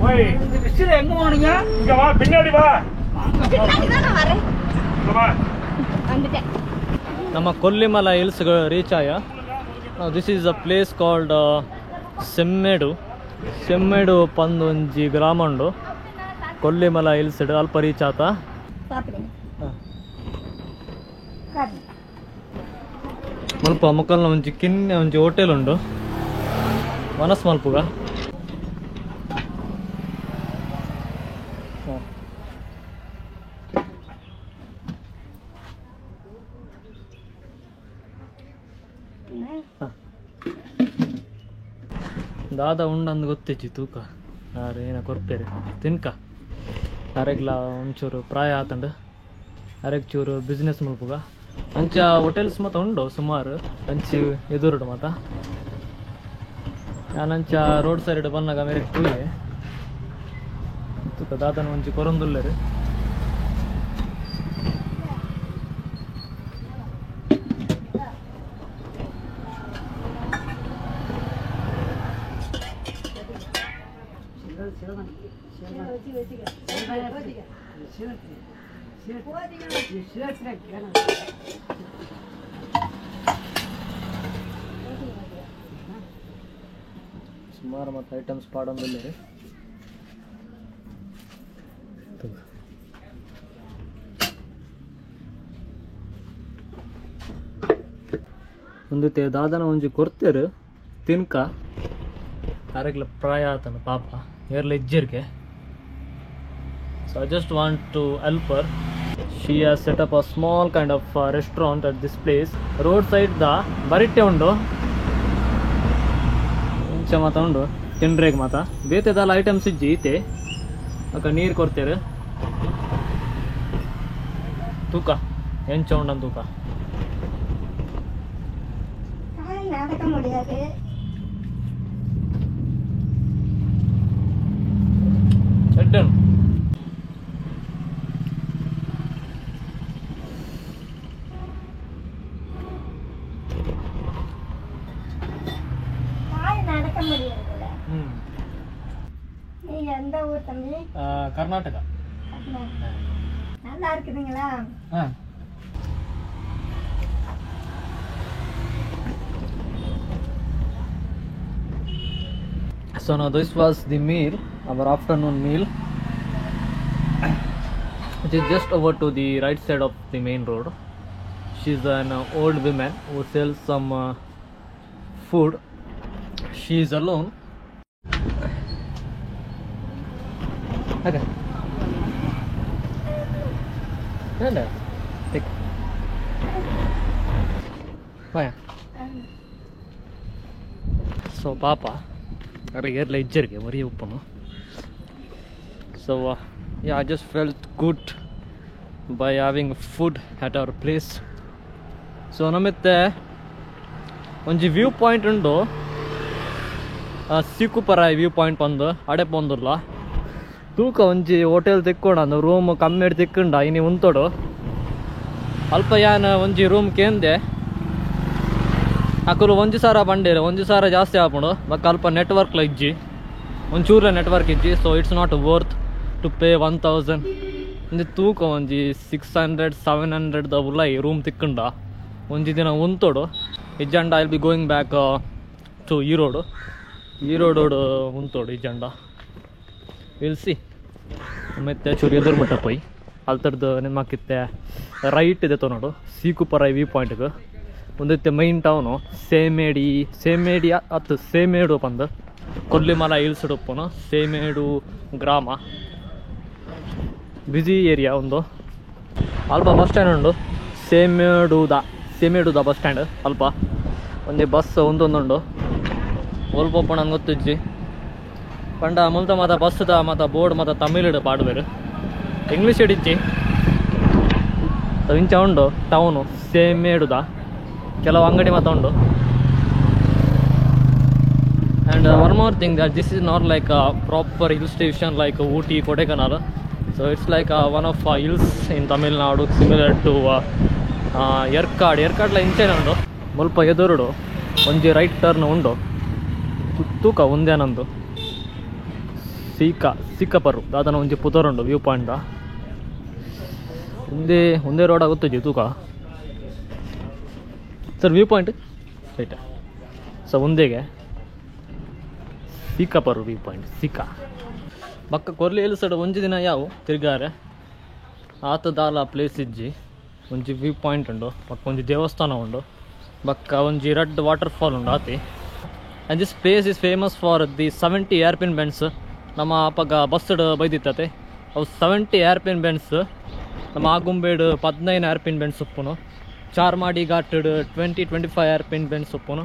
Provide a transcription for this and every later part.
ஓய் விசில எங்க போறீங்க? இங்க வா, பின்னாடி வா. பின்னாடி தான் வரேன். இங்க வா. வந்துட்டேன். ನಮ್ಮ ಕೊಲ್ಲಿಮಲ ಹಿಲ್ಸ್ ರೀಚ್ ಆಯ. This is a place called Semmedu. Semmedu ಪಂದು ಒಂಜಿ ಗ್ರಾಮ ಉಂಡು. ಕೊಲ್ಲಿಮಲ ಹಿಲ್ಸ್ ಅಲ್ಪ ರೀಚ್ ಆತ. ಮಲ್ಪ ಮುಕ್ಕಲ್ನ ಒಂಜಿ ಕಿನ್ನೆ ಒಂಜಿ ಹೋಟೆಲ್ ಉಂಡು. ಮನಸ್ ಮಲ್ಪುಗ ದಾದ ಉಂಡಂದು ಗೊತ್ತಿಜ್ಜಿ ತೂಕ ಯಾರು ಏನ ಕೊರ್ಪೇರೆ ತಿನ್ಕ ಅರೆಗ್ಲ ಒಂಚೂರು ಪ್ರಾಯ ಆತಂಡು ಅರೆಗ್ ಚೂರು ಬಿಸ್ನೆಸ್ ಮಲ್ಪುಗ ಅಂಚ ಹೋಟೆಲ್ಸ್ ಮತ್ತ ಉಂಡು ಸುಮಾರು ಅಂಚಿ ಎದುರುಡು ಮತ್ತ ನಾನಂಚ ರೋಡ್ ಸೈಡ್ ಬಂದಾಗ ಮೇರೆ ತೂಯೆ ತೂಕ ದಾದನ ಒಂಚಿ ಕೊರೊಂದುಲ್ಲೆರು ಸುಮಾರು ಮತ್ತು ಐಟಮ್ಸ್ ಪಾಡೊಂದಿಲ್ಲ ಒಂದು ದಾದನ ಒಂಜಿ ಕೊಡ್ತೇರು ತಿನ್ಕ ಅರೆಗ್ಲ ಪ್ರಾಯ ಆತನ ಪಾಪ ಏರ್ಲ ಇಜ್ಜಿರ್ಗೆ. So I just want to help her. She has set up a small kind of restaurant at this place. Roadside da baritte undu. ಇಂಚ ಮಾತ ಉಂಡು ತಿಂಡ್ರೆಗ್ ಮಾತ ಬೇತೆದಲ್ಲ ಐಟಮ್ಸ್ ಇಜ್ಜಿ ಈತೆ ಅಕ್ಕ ನೀರು ಕೊಡ್ತೇರೆ ತೂಕ ಎಂಚ ಉಂಡನ್ ತೂಕ நடக்க முடியாது. ಎಡ್ಡನ್ நடக்க முடியாது. நீங்க எந்த ஊர் தம்பி? ಕರ್ನಾಟಕ. நல்லா இருக்குதுங்களா? So now this was the meal, our afternoon meal, which is just over to the right side of the main road. She's an old woman who sells some food. She is alone. Okay. And take. Bye. So Papa. Aregarla ijjarge mari uppanu. So yeah, I just felt good by having food at our place. So namitte onji view point undu Sikuparai view point pandu ade pondulla ತೂಕ ಒಂಜಿ hotel ತಿಕ್ಕೊಂಡ room ಕಮ್ಮಿ ತಿಕ್ಕೊಂಡ ಇನಿ ಉಂತೋಡು ಅಲ್ಪ ಯಾನ ಒಂಜಿ room ಕೇಂದೆ ಅಕ್ಕಲು ಒಂಜಿ ಸಾರ ಬಂಡೇರು ಒಂಜಿ ಸಾರ ಜಾಸ್ತಿ ಆಪುಂಡು ಬಕ್ಕ ಅಲ್ಪ ನೆಟ್ವರ್ಕ್ಲ ಇಜ್ಜಿ ಒಂಚೂರ ನೆಟ್ವರ್ಕ್ ಇಜ್ಜಿ so it's not worth to pay 1000 ಒಂಜಿ ತೂಕ ಒಂಜಿ 600-700 ದ ಉಲೈ ರೂಮ್ ತಿಕ್ಕೊಂಡ ಒಂಜಿ ದಿನ ಉಂತೋಡು ಇಜ್ಜಂಡ I'll be going back to Erode ಉಂತೋಡು ಇಜ್ಜಂಡ ವಿಲ್ ಸಿ ಮತ್ತೆ ಚೂರು ಎದುರು ಮಟ್ಟ ಪೈ ಅಲ್ತರದ್ದು ನಿಮ್ಮಕ್ಕಿತ್ತೆ ರೈಟ್ ಇದೆ ನೋಡು ಸೀಕುಪರೈ ವ್ಯೂ ಪಾಯಿಂಟ್ಗೆ ಒಂದೈತೆ ಮೈನ್ ಟೌನು ಸೇಮೇಡಿ ಅತ್ತು ಸೇಮೇಡು ಪಂದು ಕೊಲ್ಲಿಮಲ ಹಿಲ್ಸ್ ಉಪ್ಪನು ಸೇಮೇಡು ಗ್ರಾಮ ಬ್ಯುಸಿ ಏರಿಯಾ ಒಂದು ಅಲ್ಪ ಬಸ್ ಸ್ಟ್ಯಾಂಡ್ ಉಂಡು ಸೇಮೇಡುದ ಬಸ್ ಸ್ಟ್ಯಾಂಡ್ ಅಲ್ಪ ಒಂದೇ ಬಸ್ ಒಂದೊಂದುಂಡು ಒಲ್ಪೊಪ್ಪ ನಂಗೆ ಗೊತ್ತಿಜ್ಜಿ ಪಂಡ ಮುಲ್ತ ಮಾತ ಬಸ್ದ ಮತ್ತು ಬೋರ್ಡ್ ಮತ್ತು ತಮಿಳು ಪಾಡ್ಬೇರು ಇಂಗ್ಲೀಷ್ ಹಿಡಿಚ್ಚಿ ಇಂಚ ಉಂಡು ಟೌನು ಸೇಮೇಡುದ ಕೆಲವು ಅಂಗಡಿ ಮಾತ್ರ ಉಂಡು and one more thing that this is not like a proper hill station like Ooty Kodaikanal so it's like one of hills in Tamil Nadu similar to ಏರ್ಕಾಡ್ಲ ಇಂಚೆನೆ ಉಂಡು ಮುಲ್ಪ ಎದುರುಡು ಒಂಜಿ ರೈಟ್ ಟರ್ನ್ ಉಂಡು ತೂಕ ಒಂದೇನಂದು ಸೀಕಾಪರು ದಾದನ ಒಂಜಿ ಪುತರುಂಡು ವ್ಯೂ ಪಾಯಿಂಟ್ ಒಂದೇ ರೋಡ್ ಆಗುತ್ತಜಿ ತೂಕ sir view point right so ಒಂದೇಗೆ ಸೀಕಾಪರು ವ್ಯೂ ಪಾಯಿಂಟ್ ಸೀಕಾ ಬಕ್ಕ ಕೊರ್ಲಿ ಎಲ್ಲಿ ಸೈಡ್ ಒಂಜಿ ದಿನ ಯಾವು ತಿರ್ಗಾರೆ ಆತದಾಲ ಪ್ಲೇಸ್ ಇಜ್ಜಿ ಒಂಜಿ ವ್ಯೂ ಪಾಯಿಂಟ್ ಉಂಡು ಬಕ್ಕ ಒಂಜಿ ದೇವಸ್ಥಾನ ಉಂಡು ಬಕ್ಕ ಒಂಜಿ ರೆಡ್ ವಾಟರ್ ಫಾಲ್ ಉಂಡು ಆತಿ and this place is famous for the 70 hairpin bends ನಮ್ಮ ಅಪ್ಪಗ ಬಸ್ಡ್ ಬೈದಿತ್ತತೆ ಅವು 70 ಏರ್ಪಿನ್ ಬೆಂಡ್ಸ್ ನಮ್ಮ ಆಗುಂಬೇಡು 15 ಏರ್ಪಿನ್ ಬೆಂಡ್ಸ್ ಉಪ್ಪುನು ಚಾರ್ಮಾಡಿ ಘಾಟಡ್ 20-25 ಏರ್ಪಿನ್ ಬೆಂಡ್ಸ್ ಉಪ್ಪುನು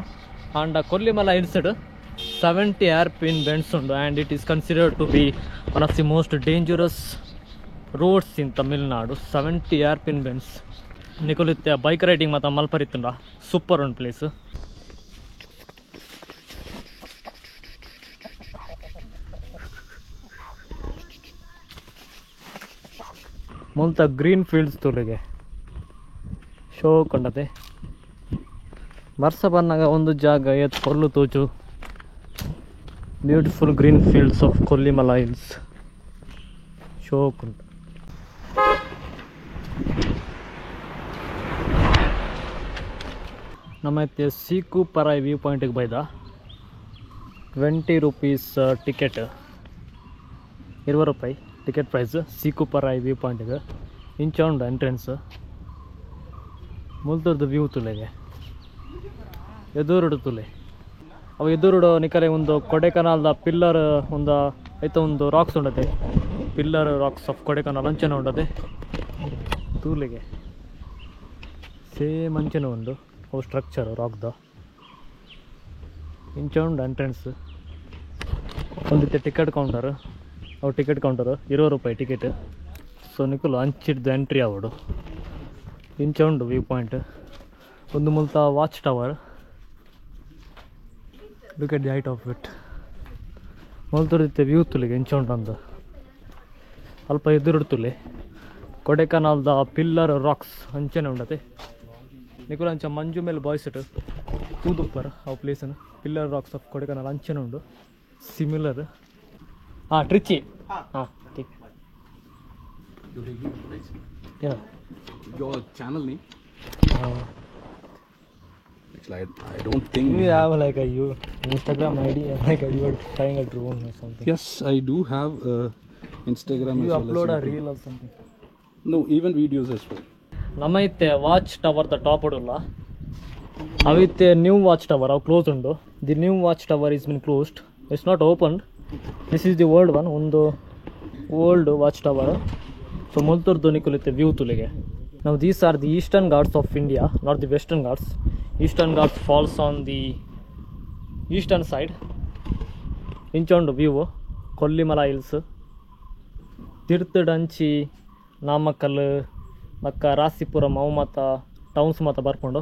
ಆಂಡ ಕೊಲ್ಲಿಮಲ ಹಿಲ್ಸಡ್ 70 ಏರ್ಪಿನ್ ಬೆಂಡ್ಸ್ ಉಂಡು and it is considered to be one of the most dangerous roads in Tamil Nadu 70 hairpin bends ನಿಕುಲಿತ್ತೆ ಬೈಕ್ ರೈಡಿಂಗ್ ಮತ್ತು ಮಲ್ಪರಿತ್ತುಂಡ ಸೂಪರ್ ಉಂಡು ಪ್ಲೇಸ್ ಮುಂತ ಗ್ರೀನ್ ಫೀಲ್ಡ್ಸ್ ತುಳಿಗೆ ಶೋ ಕೊಂಡತೆ ವರ್ಷ ಬಂದಾಗ ಒಂದು ಜಾಗ ಎತ್ ಕೊಲ್ಲು ತೋಚು beautiful green fields of Kollimala hills show ಕೊಂಡ ನಮ್ಮತ್ತೆ ಸೀಕುಪರಾಯ್ ವ್ಯೂ ಪಾಯಿಂಟಿಗೆ ಬೈದ 20 ರೂಪೀಸ್ ಟಿಕೆಟ್ 20 ರೂಪಾಯಿ ಟಿಕೆಟ್ ಪ್ರೈಸ್ ಸೀಕುಪರಾಯ್ ವ್ಯೂ ಪಾಯಿಂಟಿಗೆ ಇಂಚ ಉಂಡು ಎಂಟ್ರೆನ್ಸ್ ಮುಲ್ತುರ್ದು ವ್ಯೂ ತುಲೆಗೆ ಎದುರುಡು ತುಲೆ ಅವು ಎದುರುಡು ನಿಕಲೆ ಒಂದು ಕೊಡೆಕನಾಲ್ದ ಪಿಲ್ಲರ್ ಒಂದು ಐತ ಒಂದು racks ಉಂಡತೆ pillar racks of Kodaikanal ಅಂಚನೆ ಉಂಡತೆ ತೂಲಿಗೆ ಸೇಮ್ ಅಂಚನೆ ಉಂಡು ಅವು ಸ್ಟ್ರಕ್ಚರ್ ರಾಕ್ದ ಇಂಚ ಉಂಡು ಎಂಟ್ರೆನ್ಸ್ ಒಂದಿತ್ತೆ ಟಿಕೆಟ್ ಕೌಂಟರ್ ಅವು ಟಿಕೆಟ್ ಕೌಂಟರ್ 20 ರೂಪಾಯಿ ಟಿಕೆಟ್ ಸೊ ನಿಕಲು ಅಂಚಿಡ್ದು ಎಂಟ್ರಿ ಅವಡು ಇಂಚ ಉಂಡು ವ್ಯೂ ಪಾಯಿಂಟ್ ಒಂದು ಮುಲ್ತ watch tower look at the height of it ಮುಲ್ತುರ್ದಿತ್ತೆ ವ್ಯೂ ತುಲಿಗೆ ಇಂಚ ಉಂಡು ಅಂದು ಅಲ್ಪ ಎದುರು ತುಲೆ ಕೊಡೆಕನಾಲ್ದ ಪಿಲ್ಲರ್ ರಾಕ್ಸ್ ಅಂಚನೆ ಉಂಡತೆ ನಿಕುಲು ಅಂಚ ಮಂಜು ಮೇಲೆ ಬಾಯ್ಸಿಟ್ ತೂದುಪ್ಪರ ಅವು ಪ್ಲೇಸನ್ನು ಪಿಲ್ಲರ್ ರಾಕ್ಸ್ ಆಫ್ ಕೊಡೆಕನಾಲ್ ಅಂಚನೆ ಉಂಡು similar Trichy Your channel name? Actually, I don't think you have like a Instagram ID and like you are trying a drone or something. Yes, I do have Instagram. You as upload well as a reel or something. No, even videos as well. ನಮ್ಮೈತೆ watch tower ದ top ಉಡಲ್ಲ ಅವಿತ್ತೆ new watch tower ಅವು close ಉಂಡು the new watch tower is been closed it's not opened this is the old one ಒಂದು old watch tower so ಮುಲ್ತುರ್ದು ನಿಕುಲಿತ್ತೆ view ತುಲಿಗೆ ನಾವು these are the eastern Ghats of India not the western Ghats eastern Ghats falls on the eastern side ಇಂಚೊಂಡು view Kollimala hills ತಿರ್ತಡಂಚಿ ನಾಮಕ್ಕಲ್ ಮಕ್ಕ ರಾಸಿಪುರಂ ಅವು ಮತ್ತು ಟೌನ್ಸ್ ಮತ್ತು ಬರ್ಕೊಂಡು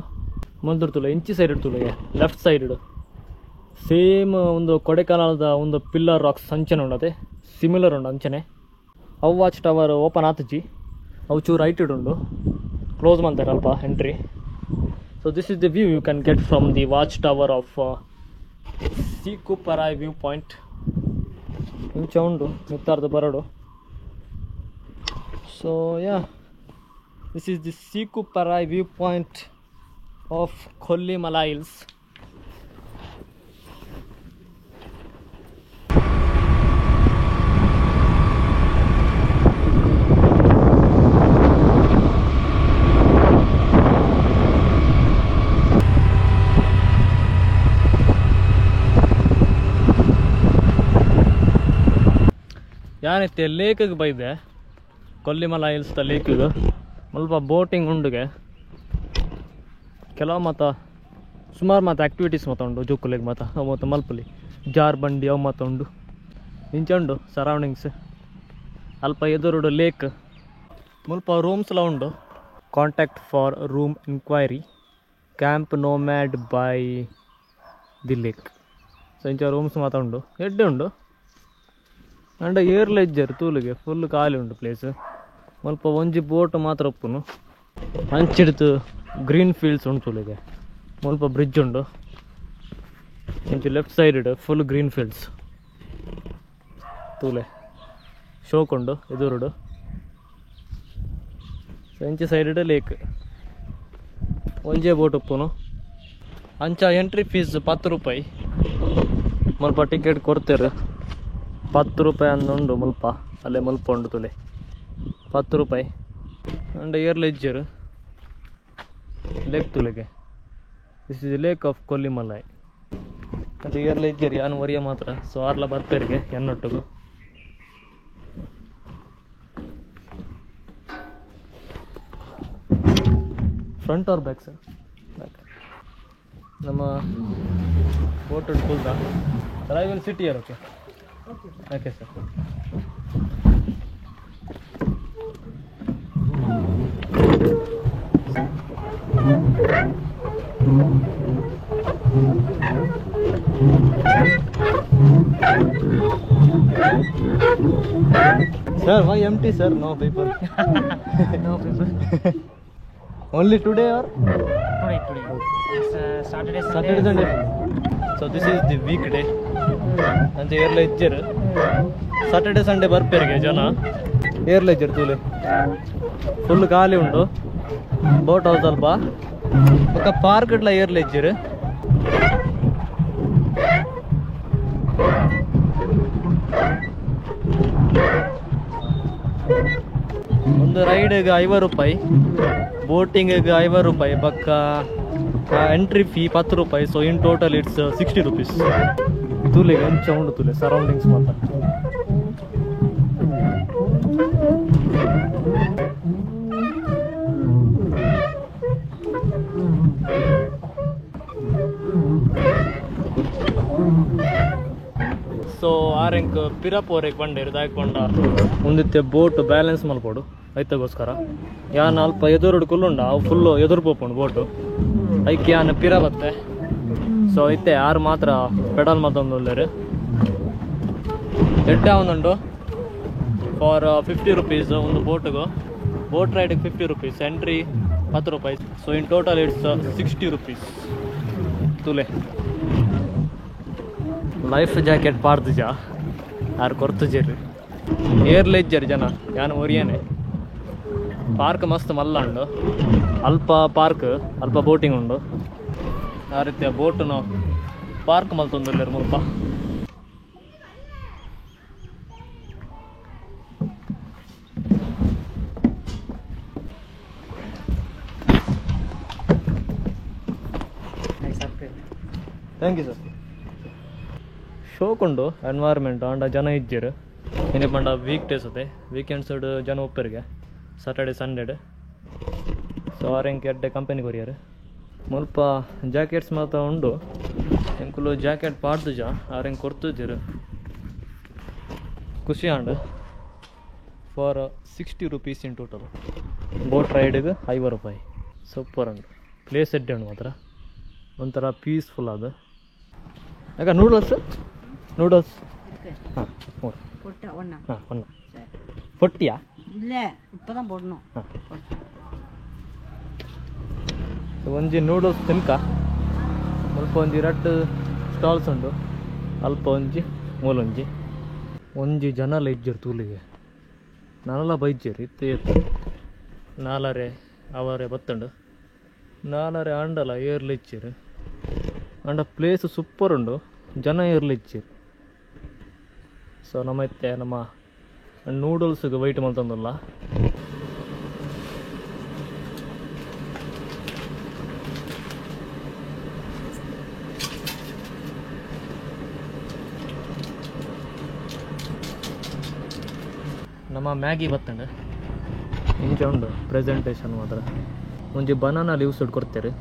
ಮುಂದಿರ್ ತುಲೆ ಇಂಚಿ ಸೈಡ್ ತುಲೆಗೆ ಲೆಫ್ಟ್ ಸೈಡ್ ಸೇಮ್ ಒಂದು ಕೊಡೆಕನಾಲ್ದ ಒಂದು ಪಿಲ್ಲರ್ ರಾಕ್ಸ್ ಅಂಚನೆ ಉಂಡತೆ ಸಿಮಿಲರ್ ಉಂಡು ಅಂಚನೆ ಅವು ವಾಚ್ ಟವರ್ ಓಪನ್ ಆತಜಿ ಅವು ಚೂರು ರೈಟ್ ಉಂಡು ಕ್ಲೋಸ್ ಮಾಡ್ತಾರೆ ಅಲ್ಪ entry so this is the view you can get from the watch tower of Sikuparai view point ಇಂಚ ಉಂಡು ಮಿತ್ತಾರ್ದು ಬರಡು so yeah this is the Sikuparai viewpoint of Kollimala Hills. ಯಾನೈತೆ ಲೇಕಿಗೆ ಬೈದೆ ಕೊಲ್ಲಿಮಲ ಹಿಲ್ಸ್ ಲೇಕಿಗೆ ಸ್ವಲ್ಪ ಬೋಟಿಂಗ್ ಉಂಡುಗೆ ಕೆಲವು ಮತ್ತು ಸುಮಾರು ಮತ್ತು ಆ್ಯಕ್ಟಿವಿಟೀಸ್ ಮತ್ತು ಉಂಡು ಜೋಕುಲಿಗೆ ಮತ್ತು ಮತ್ತು ಮಲ್ಪಲಿ ಜಾರ್ ಬಂಡಿ ಅವು ಮತ್ತು ಉಂಡು ಇಂಚುಂಡು ಸರೌಂಡಿಂಗ್ಸ್ ಅಲ್ಪ ಎದುರುಡು ಲೇಕ್ ಮುಲ್ಪ ರೂಮ್ಸ್ಲ ಉಂಡು contact for room inquiry camp nomad by the lake so ಇಂಚ ರೂಮ್ಸ್ ಮಾತ್ರ ಉಂಡು ಎಡ್ಡೆ ಉಂಡು ಅಂಡ ಏರ್ಲೆಜ್ಜರ್ ತೂಲಿಗೆ ಫುಲ್ ಖಾಲಿ ಉಂಡು ಪ್ಲೇಸ್ ಸ್ವಲ್ಪ ಒಂಜಿ ಬೋಟ್ ಮಾತ್ರ ಒಪ್ಪುನು ಅಂಚಿಡ್ತು ಗ್ರೀನ್ ಫೀಲ್ಡ್ಸ್ ಉಂಟು ತುಲಿಗೆ ಸ್ವಲ್ಪ ಬ್ರಿಡ್ಜ್ ಉಂಡು ಇಂಚು left side full green fields ತೂಲೆ ಶೋಕೊಂಡು ಎದುರುಡು ಎಂಚಿ ಸೈಡ್ ಲೇಕ್ ಒಂಜೇ ಬೋಟ್ ಉಪ್ಪುನು ಅಂಚ ಎಂಟ್ರಿ ಫೀಸ್ 10 ರೂಪಾಯಿ ಮುಲ್ಪ ಟಿಕೆಟ್ ಕೊಡ್ತೇರು 10 ರೂಪಾಯಿ ಅಂದುಂಡು ಮುಲ್ಪ ಅಲ್ಲೇ ಮುಲ್ಪ ಉಂಡು ತುಲೆ 10 ರೂಪಾಯಿ ಅಂಡ್ ಏರ್ಲ ಇಜ್ಜರು ಲೇಕ್ ತುಲೆಗೆ this is lake of Kollimalai ಅದು ಏರ್ಲ ಇಜ್ಜರಿ ಯಾನು ಒರಿಯ ಮಾತ್ರ ಸೊ ಆರ್ಲ ಬರ್ಪೇರಿಗೆ ಎನ್ನೊಟ್ಟಿಗೂ front or back sir back ನಮ್ಮ ಬೋಟ್ ಫುಲ್ದಾ sir I will sit here okay okay sir sir why empty sir no people no people only today or Today. It's Saturday, Sunday. So this is the weekday. And ಏರ್ಲ ಇಜ್ಜರು Saturday Sunday ಬರ್ಪೇರಿಗೆ ಜನ ಏರ್ಲ ಇಜ್ಜರು ತೂಲೆ full ಖಾಲಿ ಉಂಡು boat house ಸ್ವಲ್ಪ ಬೊಕ್ಕ ಪಾರ್ಕ್ ಇಡ್ಲ ಏರ್ಲ ಇಜ್ಜರು ಒಂದು ರೈಡ್ಗೆ 50 ರೂಪಾಯಿ ಬೋಟಿಂಗ್ಗೆ 50 ರೂಪಾಯಿ ಬಕ್ಕ ಎಂಟ್ರಿ ಫೀ 10 ರೂಪಾಯಿ so in total it's 60 rupees ತೂಲೆಗೆ ಅಂಚ ಉಂಡು ತೂಲೆ ಸರೌಂಡಿಂಗ್ಸ್ ಮಾತ್ರ ಸೊ ಆರೆಂಕ್ ಪಿರಪೋರೆಗೆ ಬಂಡೇರು ದಾಯ್ಕೊಂಡ ಮುಂದಿತ್ತೆ ಬೋಟ್ ಬ್ಯಾಲೆನ್ಸ್ ಮಲ್ಪೋಡು ಐತಗೋಸ್ಕರ ಯಾನ್ ಅಲ್ಪ ಎದುರುಡು ಕುಲ್ಲುಂಡ ಅವು ಫುಲ್ಲು ಎದುರು ಪೋಪುಂಡು ಬೋಟು ಐಕೆ ಯಾನ್ ಪಿರ ಬತ್ತೆ ಸೊ ಐತೆ ಯಾರು ಮಾತ್ರ ಪೆಡಲ್ ಮತ್ತೊಂದು ಒಳ್ಳೆರು ಎಡ್ಡೆ ಅವನುಂಡು ಫಾರ್ 50 ರುಪೀಸ್ ಒಂದು ಬೋಟ್ಗೂ ಬೋಟ್ ರೈಡಿಗೆ 50 ರುಪೀಸ್ ಎಂಟ್ರಿ 10 ರೂಪಾಯಿ so in total it's 60 rupees ತುಲೆ ಲೈಫ್ ಜಾಕೆಟ್ ಪಾಡ್ದು ಜಾ ಯಾರು ಕೊರ್ತು ಜೇರಿ ಏರ್ಲ ಇಜ್ಜರಿ ಜನ ಯಾನು ಒರಿಯೇನೆ ಪಾರ್ಕ್ ಮಸ್ತ್ ಮಲ್ಲ ಉಂಡು ಅಲ್ಪ ಪಾರ್ಕ್ ಅಲ್ಪ ಬೋಟಿಂಗ್ ಉಂಡು ಆ ರೀತಿಯ ಬೋಟುನು ಪಾರ್ಕ್ ಮಲ್ತೊಂದುಲ್ಲೇರು ಮುಲ್ಪ ಥ್ಯಾಂಕ್ ಯು ಸರ್ ಶೋಕುಂಡು ಎನ್ವೈರ್ಮೆಂಟ್ ಅಂಡ ಜನ ಇಜ್ಜರು ಏನೇ ಪಂಡ ವೀಕ್ ಡೇಸ್ ಅದೇ ವೀಕೆಂಡ್ಸ್ ಜನ ಒಪ್ಪರಿಗೆ ಸಾಟರ್ಡೆ ಸಂಡೇ ಸೊ ಆರೆಂಕ್ ಎಡ್ಡೆ ಕಂಪನಿಗೆ ಹೊರಿಯಾರು ಮುಲ್ಪ ಜಾಕೆಟ್ಸ್ ಮಾತ್ರ ಉಂಡು ಎಂಕುಲು ಜಾಕೆಟ್ ಪಾಡ್ದು ಜಾ ಆರೆಂಕ್ ಕೊಡ್ತಿದ್ದೀರು ಖುಷಿ ಅಂಡು for 60 rupees in total boat ರೈಡಿಗೆ 50 ರೂಪಾಯಿ ಸೂಪರ್ ಉಂಡು ಪ್ಲೇಸ್ ಎಡ್ಡೆ ಉಂಡು ಮಾತ್ರ ಒಂಥರ ಪೀಸ್ಫುಲ್ ಅದು ಯಾಕ ನೂಡಲ್ಸ್ ಹಾಂ ಹಾಂ ಒನ್ನ பொட்டியா இல்லை இப்போ தான் போடணும் ಒಂಜಿ ನೂಡಲ್ಸ್ ತಿನ್ಕ ಮುಲ್ಪ ಒಂಜಿ 2 ಸ್ಟಾಲ್ಸ್ ಉಂಡು ಅಲ್ಪ ಒಂಜಿ ಮೂಲೊಂಜಿ ಒಂಜಿ ಜನಲ ಇಜ್ಜರು ತೂಲಿಗೆ ನಾನೆಲ್ಲ ಬೈಜ್ಜರು ಇತ್ತು ನಾಲರೆ ಅವರೇ ಬತ್ತಂಡು ನಾಲರೆ ಅಂಡಲ ಏರ್ಲ ಇಚ್ಚಿರು ಅಂಡ ಪ್ಲೇಸ್ ಸೂಪರ್ ಉಂಡು ಜನ ಏರ್ಲ ಇಚ್ಚಿರು ಸೊ ನಮ್ಮೈತೆ ನಮ್ಮ ನೂಡಲ್ಸ್ಗೆ ವೈಟ್ ಮಲ್ತಂದಲ್ಲ ನಮ್ಮ ಮ್ಯಾಗಿ ಬತ್ತಂಡ ಇಂಚ ಉಂಡು ಪ್ರೆಸೆಂಟೇಷನ್ ಮಾತ್ರ ಒಂಜಿ ಬನಾನಾ ಲೀವ್ಸ್ ಕೊಡ್ತೇವೆ